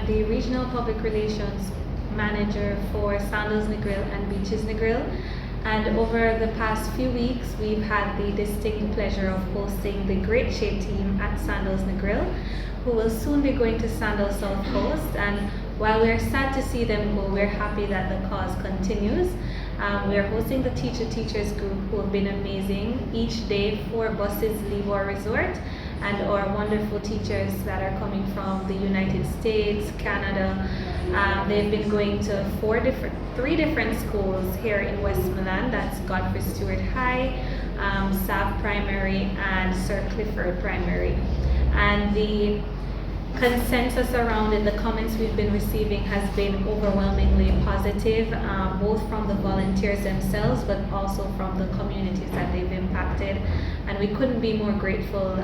the Regional Public Relations Manager for Sandals Negril and Beaches Negril. And over the past few weeks, we've had the distinct pleasure of hosting the Great Shape team at Sandals Negril, who will soon be going to Sandals South Coast. And while we're sad to see them go, we're happy that the cause continues. We're hosting the teachers group who have been amazing. Each day, 4 buses leave our resort, and our wonderful teachers that are coming from the United States, Canada. They've been going to 3 different schools here in Westmorland. That's Godfrey Stewart High, Sav Primary, and Sir Clifford Primary. And the consensus around it, the comments we've been receiving has been overwhelmingly positive, both from the volunteers themselves, but also from the communities that they've impacted. And we couldn't be more grateful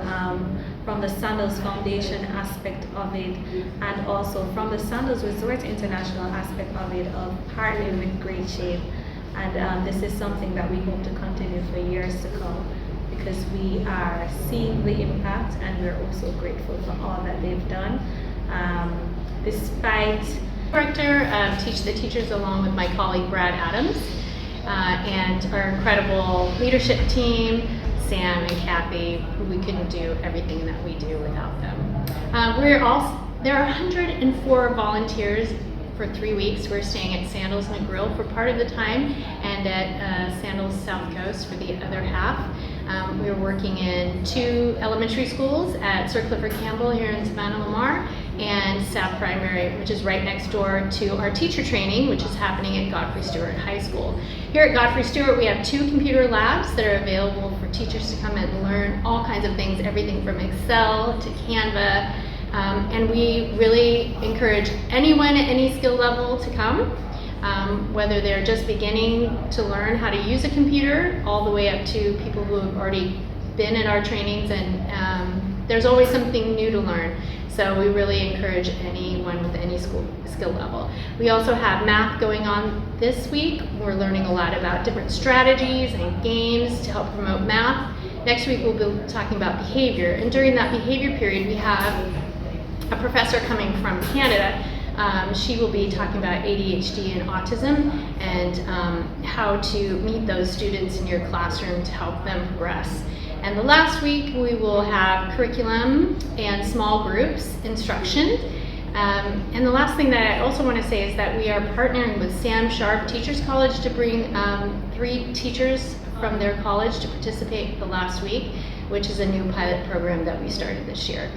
from the Sandals Foundation aspect of it, and also from the Sandals Resort International aspect of it, of partnering with Great Shape. And this is something that we hope to continue for years to come, because we are seeing the impact and we're also grateful for all that they've done. Despite Director, teach the teachers along with my colleague Brad Adams, and our incredible leadership team, Sam and Kathy, who we couldn't do everything that we do without them. There are 104 volunteers for 3 weeks. We're staying at Sandals Negril for part of the time, and at Sandals South Coast for the other half. We're working in 2 elementary schools at Sir Clifford Campbell here in Savanna, Lamar, and Sav Primary, which is right next door to our teacher training, which is happening at Godfrey Stewart High School. Here at Godfrey Stewart, we have 2 computer labs that are available for teachers to come and learn all kinds of things, everything from Excel to Canva. And we really encourage anyone at any skill level to come, whether they're just beginning to learn how to use a computer, all the way up to people who have already been in our trainings, and there's always something new to learn. So we really encourage anyone with any skill level. We also have math going on this week. We're learning a lot about different strategies and games to help promote math. Next week we'll be talking about behavior, and during that behavior period we have a professor coming from Canada. She will be talking about ADHD and autism, and how to meet those students in your classroom to help them progress. And the last week we will have curriculum and small groups instruction. And the last thing that I also want to say is that we are partnering with Sam Sharp Teachers College to bring 3 teachers from their college to participate the last week, which is a new pilot program that we started this year.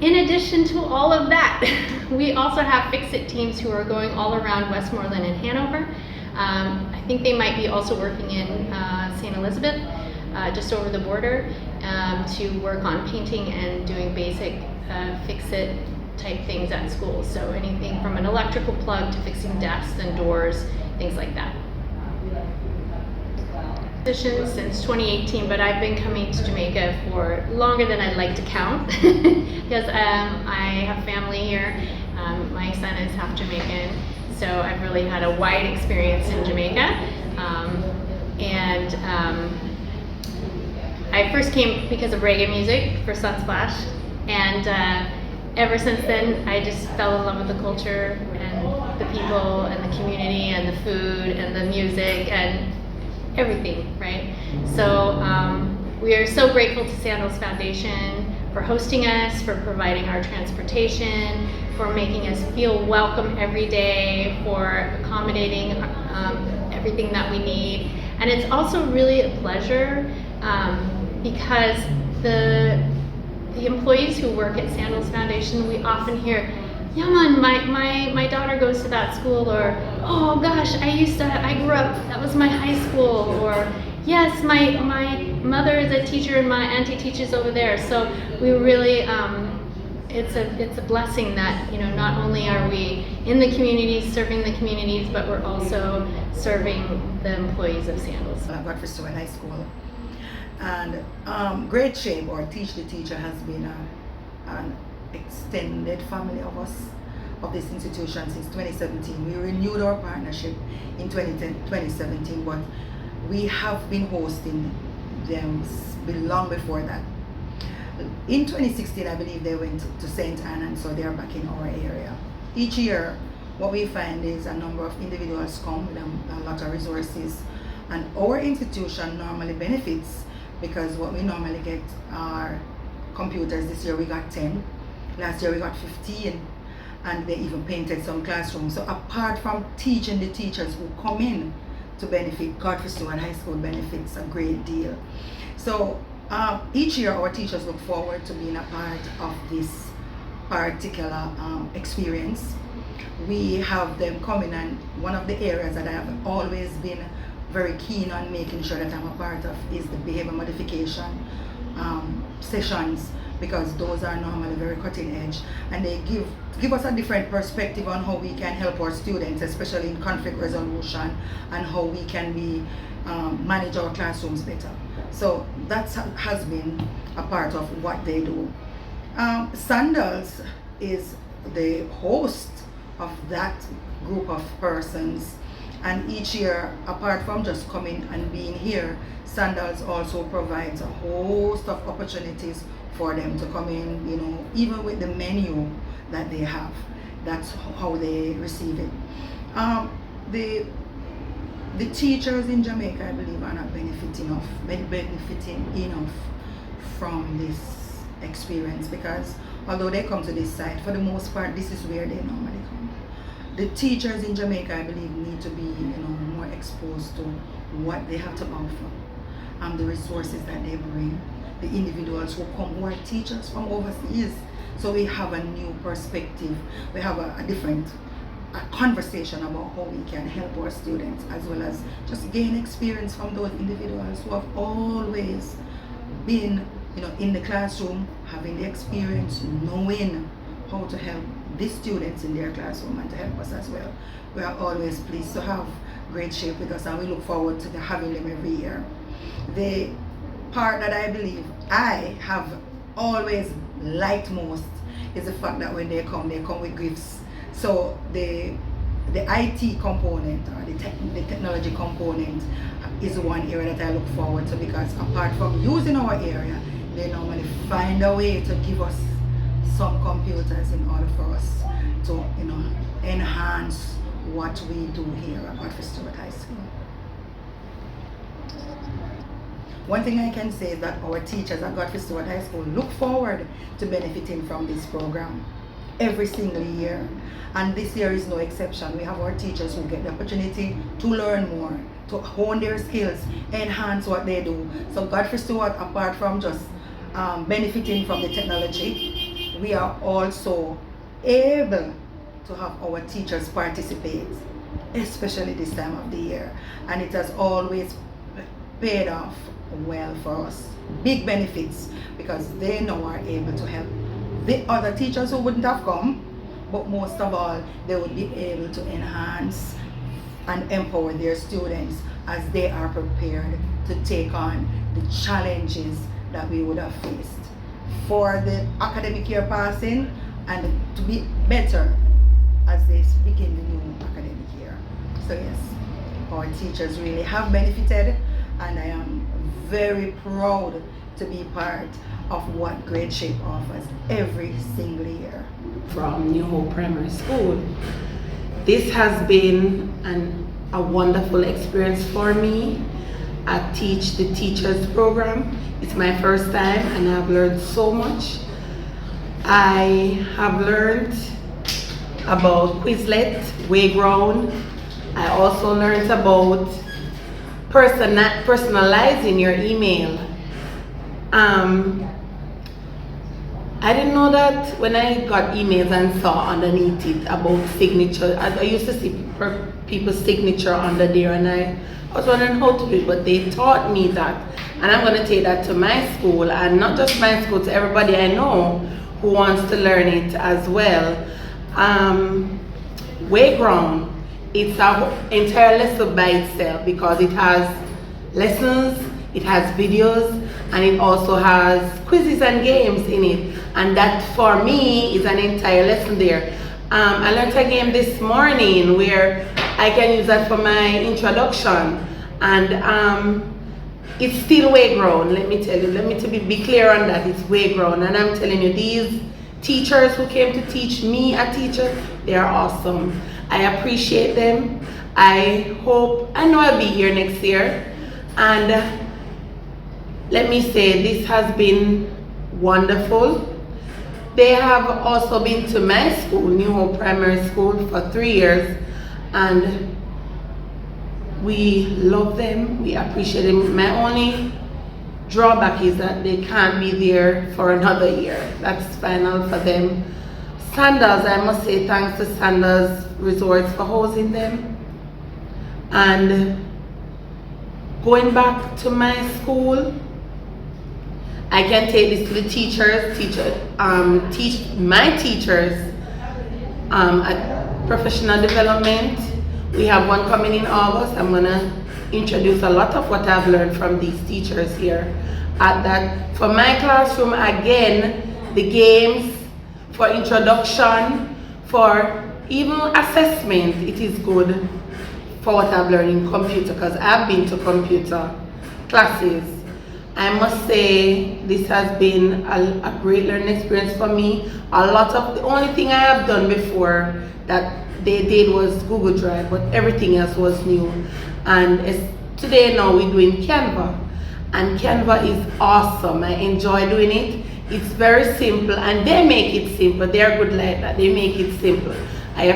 In addition to all of that, we also have Fix-It teams who are going all around Westmorland and Hanover. I think they might be also working in St. Elizabeth, just over the border, to work on painting and doing basic Fix-It type things at school. So anything from an electrical plug to fixing desks and doors, things like that. Since 2018, but I've been coming to Jamaica for longer than I'd like to count, because I have family here. My son is half Jamaican, so I've really had a wide experience in Jamaica. I first came because of reggae music for Sunsplash, and ever since then I just fell in love with the culture and the people and the community and the food and the music and everything, right? So we are so grateful to Sandals Foundation for hosting us, for providing our transportation, for making us feel welcome every day, for accommodating everything that we need. And it's also really a pleasure because the employees who work at Sandals Foundation, we often hear, yeah man, my daughter goes to that school, or oh gosh, I grew up, that was my high school, or yes, my mother is a teacher and my auntie teaches over there. So we really, it's a blessing that, you know, not only are we in the communities, serving the communities, but we're also serving the employees of Sandals. I work for Stewart High School, and Great Shape, or Teach the Teacher, has been an extended family of us, of this institution, since 2017. We renewed our partnership in 2017, but we have been hosting them long before that. In 2016, I believe they went to St. Anne, and so they are back in our area. each year, what we find is a number of individuals come with a lot of resources, and our institution normally benefits because what we normally get are computers. This year we got 10, last year we got 15, and they even painted some classrooms. So apart from teaching the teachers who come in to benefit, Godfrey Stewart High School benefits a great deal. So each year our teachers look forward to being a part of this particular experience. We have them coming, and one of the areas that I have always been very keen on making sure that I'm a part of is the behavior modification sessions, because those are normally very cutting edge, and they give us a different perspective on how we can help our students, especially in conflict resolution, and how we can manage our classrooms better. So that has been a part of what they do. Sandals is the host of that group of persons, and each year, apart from just coming and being here, Sandals also provides a host of opportunities for them to come in, you know, even with the menu that they have. That's how they receive it. The teachers in Jamaica, I believe, are not benefiting enough from this experience, because although they come to this site, for the most part, this is where they normally come. The teachers in Jamaica, I believe, need to be, you know, more exposed to what they have to offer, the resources that they bring, the individuals who come who are teachers from overseas. So we have a new perspective. We have a different conversation about how we can help our students, as well as just gain experience from those individuals who have always been, you know, in the classroom, having the experience, knowing how to help the students in their classroom and to help us as well. We are always pleased to have Great Shape with us, and we look forward to having them every year. The part that I believe I have always liked most is the fact that when they come with gifts. So the IT component, or the technology component, is one area that I look forward to, because apart from using our area, they normally find a way to give us some computers in order for us to, you know, enhance what we do here at Godfrey Stewart High School. One thing I can say is that our teachers at Godfrey Stewart High School look forward to benefiting from this program every single year, and this year is no exception. We have our teachers who get the opportunity to learn more, to hone their skills, enhance what they do. So Godfrey Stewart, apart from just benefiting from the technology, we are also able to have our teachers participate, especially this time of the year, and it has always paid off well for us. Big benefits, because they now are able to help the other teachers who wouldn't have come, but most of all, they would be able to enhance and empower their students as they are prepared to take on the challenges that we would have faced for the academic year passing, and to be better as they begin the new academic year. So yes, our teachers really have benefited, and I am very proud to be part of what Great Shape offers every single year. From New Hope Primary School, this has been a wonderful experience for me. I teach the teachers program. It's my first time, and I've learned so much. I have learned about Quizlet, Wayground. I also learned about personalizing your email. I didn't know that when I got emails and saw underneath it about signature. I used to see people's signature under there, and I was wondering how to do it, but they taught me that. And I'm going to take that to my school, and not just my school, to everybody I know who wants to learn it as well. Wayground, it's an entire lesson by itself, because it has lessons, it has videos, and it also has quizzes and games in it. And that, for me, is an entire lesson there. I learned a game this morning where I can use that for my introduction, and it's still Wayground. Let me tell you, let me be clear on that. It's Wayground, and I'm telling you, these teachers who came to teach me a teacher, they are awesome. I appreciate them. I know I'll be here next year. And let me say, this has been wonderful. They have also been to my school, New Hope Primary School, for 3 years. And we love them, we appreciate them. My only drawback is that they can't be there for another year. That's final for them. Sandals, I must say thanks to Sandals Resorts for housing them. And going back to my school, I can take this to the teachers, teach my teachers at professional development. We have one coming in August. I'm gonna introduce a lot of what I've learned from these teachers here at that. For my classroom, again, the games, for introduction, for even assessment, it is good for what I've learned in computer, because I've been to computer classes. I must say this has been a great learning experience for me. The only thing I have done before that they did was Google Drive, but everything else was new. And today now we're doing Canva, and Canva is awesome. I enjoy doing it. It's very simple, and they make it simple. They're good like that. They make it simple. I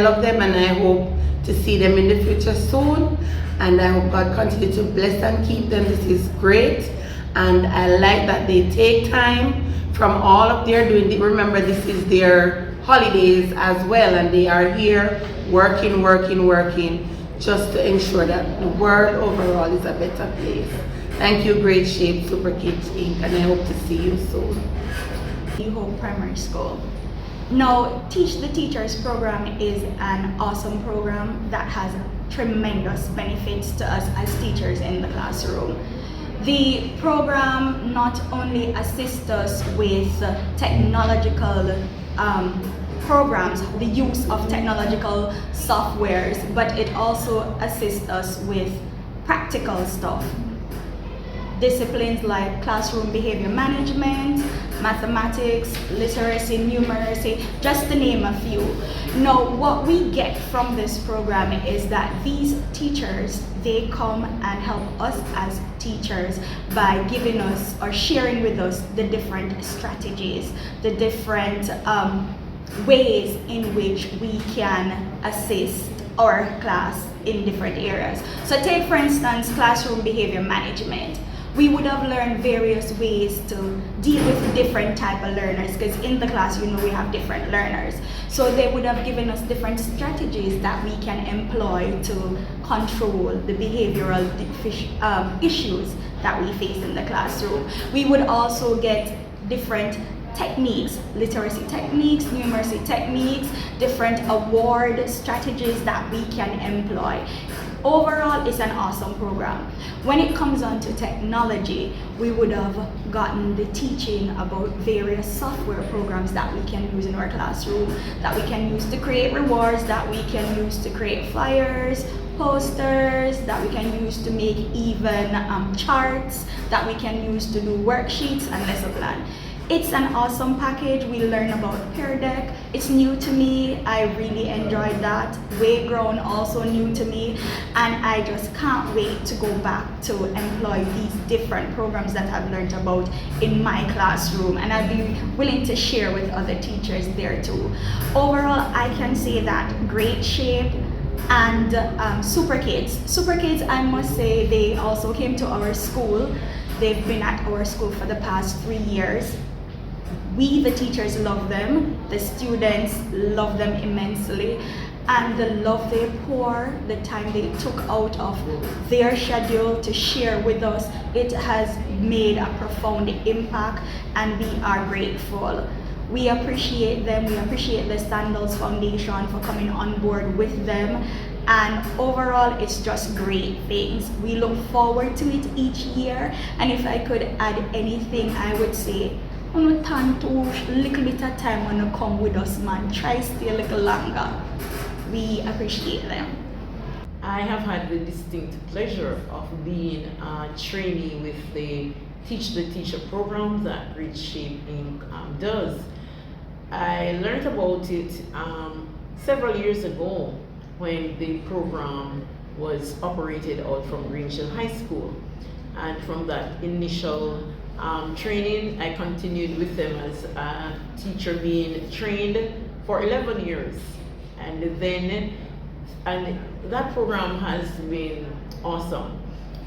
love them, and I hope to see them in the future soon. And I hope God continue to bless and keep them. This is great, and I like that they take time from all of their doing. Remember, this is their holidays as well, and they are here working just to ensure that the world overall is a better place. Thank you, Great Shape Super Kids Inc., and I hope to see you soon. New Hope Primary School. Now, Teach the Teachers program is an awesome program that has tremendous benefits to us as teachers in the classroom. The program not only assists us with technological programs, the use of technological softwares, but it also assists us with practical stuff. Disciplines like classroom behavior management, mathematics, literacy, numeracy, just to name a few. Now, what we get from this program is that these teachers, they come and help us as teachers by giving us or sharing with us the different strategies, the different ways in which we can assist our class in different areas. So take, for instance, classroom behavior management. We would have learned various ways to deal with different type of learners, because in the class, we have different learners. So they would have given us different strategies that we can employ to control the behavioral issues that we face in the classroom. We would also get different techniques, literacy techniques, numeracy techniques, different award strategies that we can employ. Overall, it's an awesome program. When it comes on to technology, we would have gotten the teaching about various software programs that we can use in our classroom, that we can use to create rewards, that we can use to create flyers, posters, that we can use to make even charts, that we can use to do worksheets and lesson plan. It's an awesome package. We learn about Pear Deck. It's new to me. I really enjoyed that. Wayground, also new to me. And I just can't wait to go back to employ these different programs that I've learned about in my classroom. And I'll be willing to share with other teachers there too. Overall, I can say that Great Shape and Super Kids. Super Kids, I must say, they also came to our school. They've been at our school for the past 3 years. We, the teachers, love them. The students love them immensely. And the love they pour, the time they took out of their schedule to share with us, it has made a profound impact, and we are grateful. We appreciate them. We appreciate the Sandals Foundation for coming on board with them. And overall, it's just great things. We look forward to it each year. And if I could add anything, I would say, turn to little bit of time when you come with us, man. Try stay a little longer. We appreciate them. I have had the distinct pleasure of being a trainee with the Teach the Teacher program that Great Shape Inc. does. I learned about it several years ago when the program was operated out from Greenhill High School. And from that initial training, I continued with them as a teacher, being trained for 11 years. And that program has been awesome.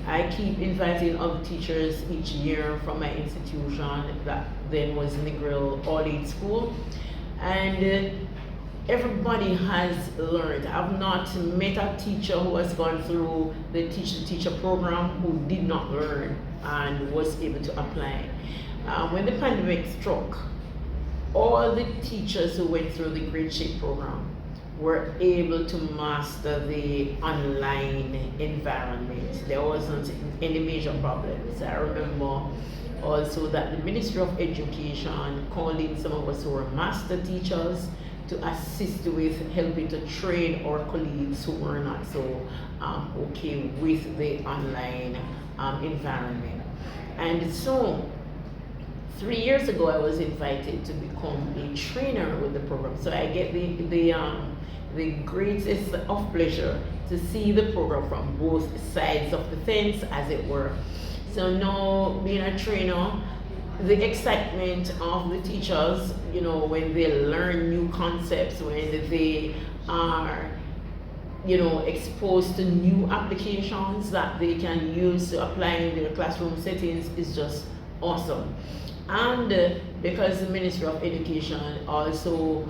I keep inviting other teachers each year from my institution that then was Negril All-Aid School. And everybody has learned. I've not met a teacher who has gone through the Teach the Teacher program who did not learn and was able to apply. When the pandemic struck, all the teachers who went through the Great Shape program were able to master the online environment. There wasn't any major problems. I remember also that the Ministry of Education called in some of us who were master teachers to assist with helping to train our colleagues who were not so okay with the online environment. And so 3 years ago, I was invited to become a trainer with the program. So I get the greatest of pleasure to see the program from both sides of the fence, as it were. So now, being a trainer, the excitement of the teachers, you know, when they learn new concepts, when they are, you know, exposed to new applications that they can use to apply in their classroom settings, is just awesome. And because the Ministry of Education also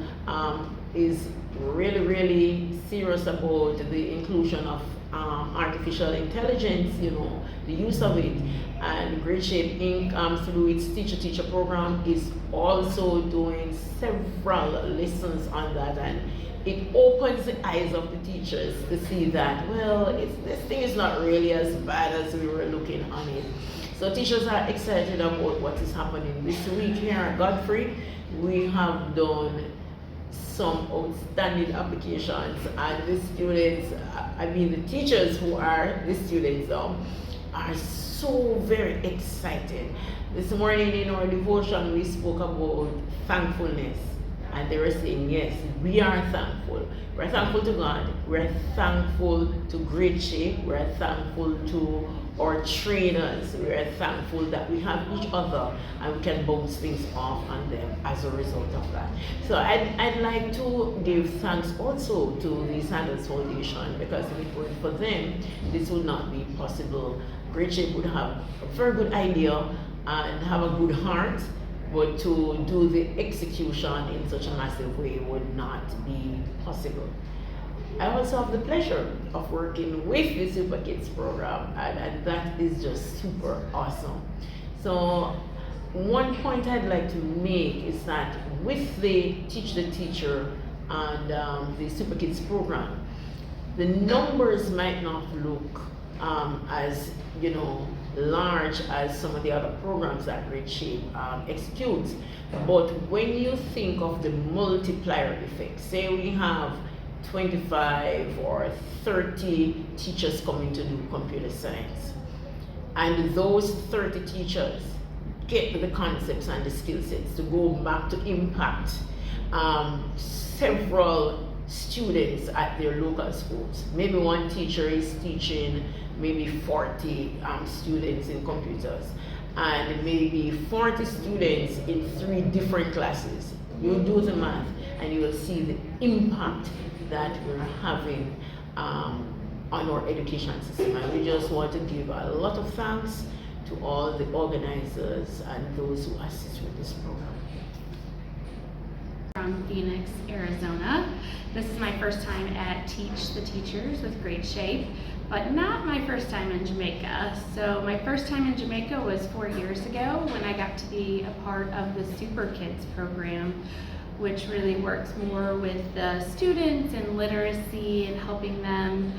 is really serious about the inclusion of artificial intelligence, you know, the use of it, and Great Shape Inc. Through its Teacher program is also doing several lessons on that, and it opens the eyes of the teachers to see that, well, this thing is not really as bad as we were looking on it. So teachers are excited about what is happening. This week here at Godfrey, we have done some outstanding applications, and the students, I mean the teachers who are the students are so very excited. This morning in our devotion, we spoke about thankfulness, and they were saying, yes, we are thankful. We're thankful to God. We're thankful to Great Shape. We're thankful to our trainers. We're thankful that we have each other and we can bounce things off on them as a result of that. So I'd like to give thanks also to the Sandals Foundation, because if it weren't for them, this would not be possible. Great Shape would have a very good idea and have a good heart, but to do the execution in such a massive way would not be possible. I also have the pleasure of working with the Super Kids program, and that is just super awesome. So one point I'd like to make is that with the Teach the Teacher and the Super Kids program, the numbers might not look as, you know, large as some of the other programs that Great Shape executes. But when you think of the multiplier effect, say we have 25 or 30 teachers coming to do computer science, and those 30 teachers get the concepts and the skill sets to go back to impact several students at their local schools. Maybe one teacher is teaching maybe 40 students in computers, and maybe 40 students in 3 different classes. You do the math and you will see the impact that we're having on our education system. And we just want to give a lot of thanks to all the organizers and those who assist with this program. From Phoenix, Arizona. This is my first time at Teach the Teachers with Great Shape, but not my first time in Jamaica. So my first time in Jamaica was 4 years ago when I got to be a part of the Super Kids program, which really works more with the students and literacy and helping them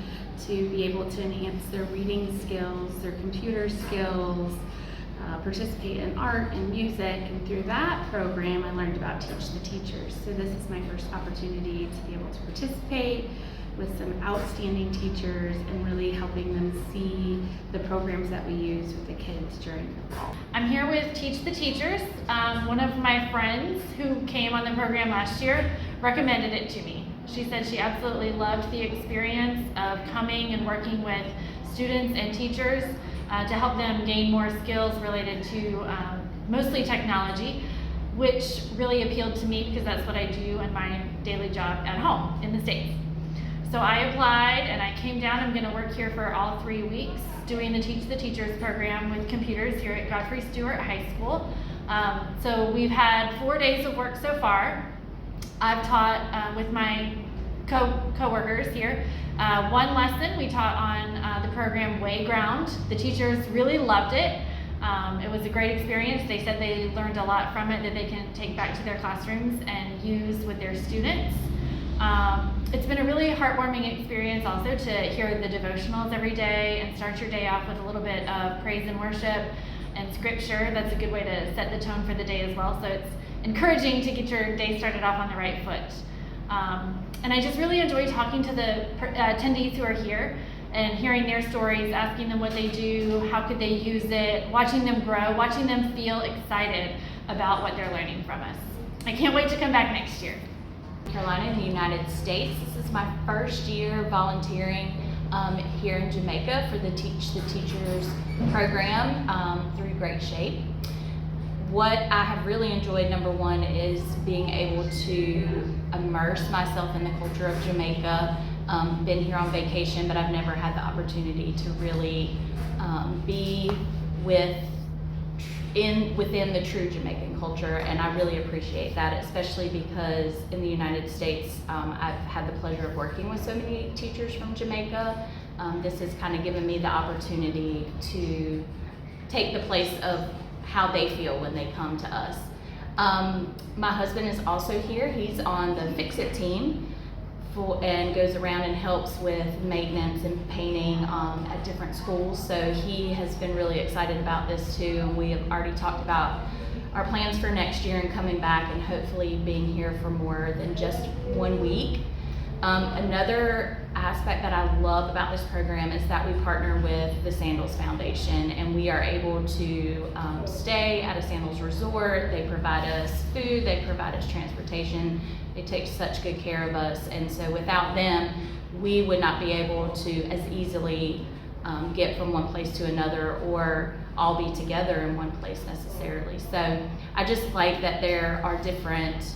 to be able to enhance their reading skills, their computer skills, participate in art and music. And through that program, I learned about Teach the Teachers. So this is my first opportunity to be able to participate, with some outstanding teachers and really helping them see the programs that we use with the kids during the fall. I'm here with Teach the Teachers. One of my friends who came on the program last year recommended it to me. She said she absolutely loved the experience of coming and working with students and teachers to help them gain more skills related to mostly technology, which really appealed to me because that's what I do in my daily job at home in the States. So I applied and I came down. I'm going to work here for all 3 weeks doing the Teach the Teachers program with computers here at Godfrey Stewart High School. So we've had 4 days of work so far. I've taught with my co-workers here. One lesson we taught on the program Wayground. The teachers really loved it. It was a great experience. They said they learned a lot from it that they can take back to their classrooms and use with their students. It's been a really heartwarming experience also to hear the devotionals every day and start your day off with a little bit of praise and worship and scripture. That's a good way to set the tone for the day as well. So it's encouraging to get your day started off on the right foot. And I just really enjoy talking to the attendees who are here and hearing their stories, asking them what they do, how could they use it, watching them grow, watching them feel excited about what they're learning from us. I can't wait to come back next year. Carolina in the United States. This is my first year volunteering here in Jamaica for the Teach the Teachers program through Great Shape. What I have really enjoyed, number one, is being able to immerse myself in the culture of Jamaica. Been here on vacation, but I've never had the opportunity to really be within the true Jamaican culture, and I really appreciate that, especially because in the United States, I've had the pleasure of working with so many teachers from Jamaica. This has kind of given me the opportunity to take the place of how they feel when they come to us. My husband is also here. He's on the Fix-It team and goes around and helps with maintenance and painting at different schools. So he has been really excited about this too, and we have already talked about our plans for next year and coming back and hopefully being here for more than just 1 week. Another aspect that I love about this program is that we partner with the Sandals Foundation, and we are able to stay at a Sandals resort. They provide us food, they provide us transportation. They take such good care of us, and so without them, we would not be able to as easily get from one place to another or all be together in one place necessarily. So I just like that there are different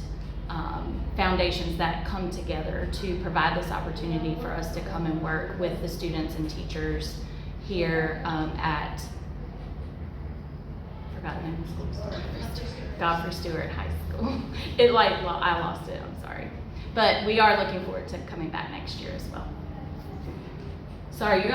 foundations that come together to provide this opportunity for us to come and work with the students and teachers here at, I forgot the name of the school, Godfrey Stewart High School. I lost it, I'm sorry. But we are looking forward to coming back next year as well. Sorry, you're